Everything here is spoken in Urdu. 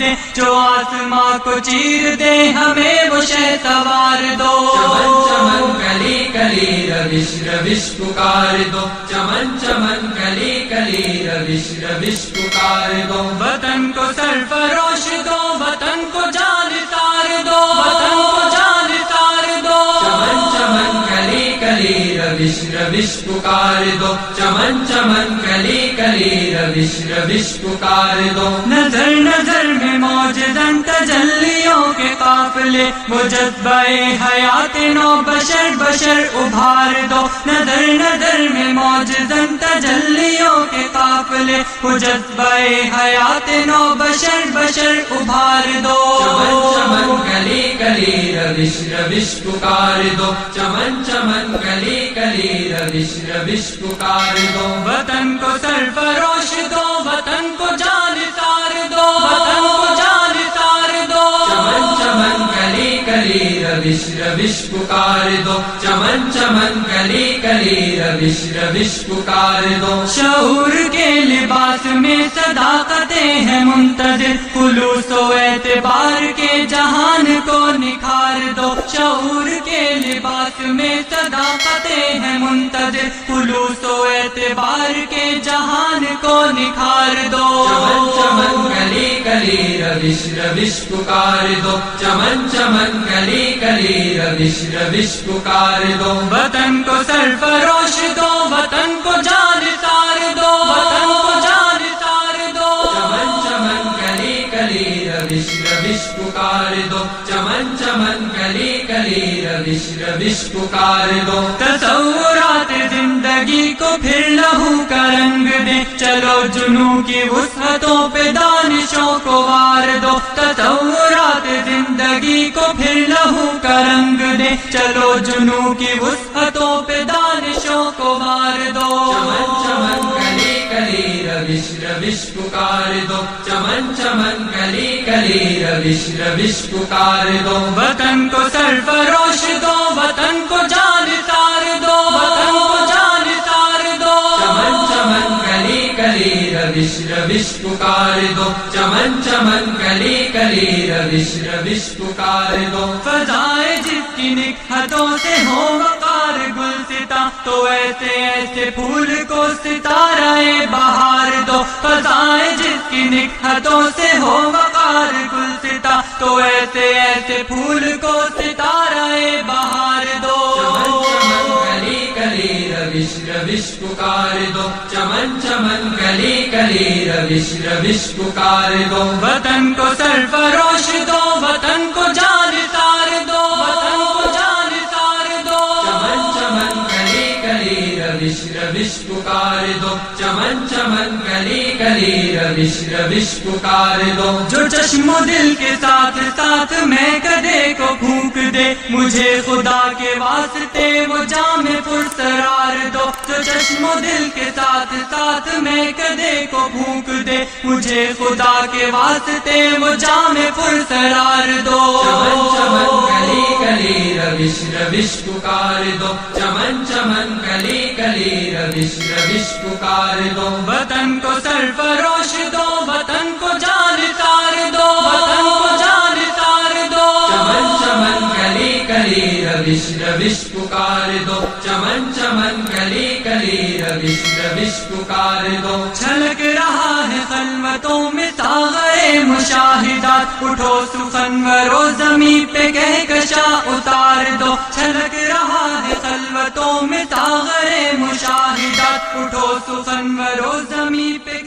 دے، جو آسماں کو چیر دے ہمیں وہ شہ سوار دو۔ چمن چمن کلی کلی روش روش پکار دو، چمن چمن کلی کلی روش روش پکار دو۔ وطن کو سرفروش دو، وطن کو جان تار دو، وطن کو جان تار دو۔ چمن چمن کلی کلی روش روش پکار دو، چمن چمن کلی کلی روش روش پکار دو۔ نظر نظر میں موجزن تجلیوں کے قافلے، وہ جذبہ حیات نو بشر بشر ابھار دو۔ نظر نظر میں موجزن تجلیوں کے قافلے، وہ جذبہ حیات نو بشر بشر ابھار دو۔ چمن چمن کلی کلی روش روش پکار دو، چمن چمن کلی کلی روش روش پکار دو۔ وطن کو سرفروش دو، وطن کو جان تار دو، وطن کو جان تار دو۔ چمن چمن کلی کلی روش روش پکار دو، چمن چمن کلی کلی روش روش پکار دو۔ شعور کے لباس میں صداقتیں ہیں منتظر، خلوص و اعتبار کے جہان کو نکھار دو۔ شعور کے لباس میں صداقتیں ہیں منتظر، خلوص و اعتبار کے جہان کو نکھار دو۔ چمن چمن کلی کلی روش روش پکار دو، چمن چمن کلی کلی روش روش پکار دو۔ وطن کو سرفروش دو، وطن کو جان تار دو، وطن کو جان تار دو۔ چمن چمن کلی کلی روش روش پکار دو، چمن چمن کلی کلی روش روش پکار دو۔ تصورات زندگی کو پھر لہو کا رنگ دے، چلو جنوں کی وسعتوں پہ دانشوں کو وار دو۔ تصورات زندگی کو پھر لہو کا رنگ دے، چلو جنوں کی وسعتوں پہ دانشوں کو وار دو۔ چمن چمن کلی کلی روش روش پکار دو، چمن چمن کلی کلی روش روش پکار دو۔ وطن کو سرفروش دو، وطن کو جان تار دو، وطن کو جان تار دو۔ چمن چمن کلی کلی روش روش پکار دو، چمن چمن کلی کلی روش روش پکار دو۔ فضائے جس کی نکہتوں سے ہو وقار گلستاں، تو ایسے ایسے پھول کو ستارہ بہار دو۔ فضائے جس کی نکہتوں سے ہو وقار گلستاں، تو ایسے ایسے پھول کو ستارہ بہار دو۔ چمن چمن کلی کلی روش روش پکار دو، چمن چمن کلی کلی روش روش پکار دو۔ وطن کو سرفروش دو، وطن کو جان تار دو، وطن کو جان تار دو۔ چمن چمن کلی کلی روش روش پکار دو، چمن چمن کلی کلی روش روش پکار دو۔ جو چشم و دل کے ساتھ ساتھ میں کدے کو پھونک دے، مجھے خدا کے واسطے وہ جام پرسرار دو۔ جو چشم و دل کے ساتھ ساتھ میں کدے کو پھونک دے، مجھے خدا کے واسطے وہ جام پرسرار دو۔ چمن چمن کلی کلی روش روش پکار دو، چمن چمن کلی کلی روش روش پکار دو۔ وطن کو سرفروش دو، وطن کو جان تار دو، وطن کو جان تار دو۔ چمن چمن کلی کلی روش روش پکار دو، چمن چمن کلی کلی روش روش پکار دو۔ چھلک رہا ہے خلوتوں میں ساغر مشاہدات، اٹھو سخنور و زمیں پہ کہکشا اتار دو۔ چھلک رہا ہے خلوتوں میں ساغر مشاہدات، اٹھو سخنور و زمیں پہ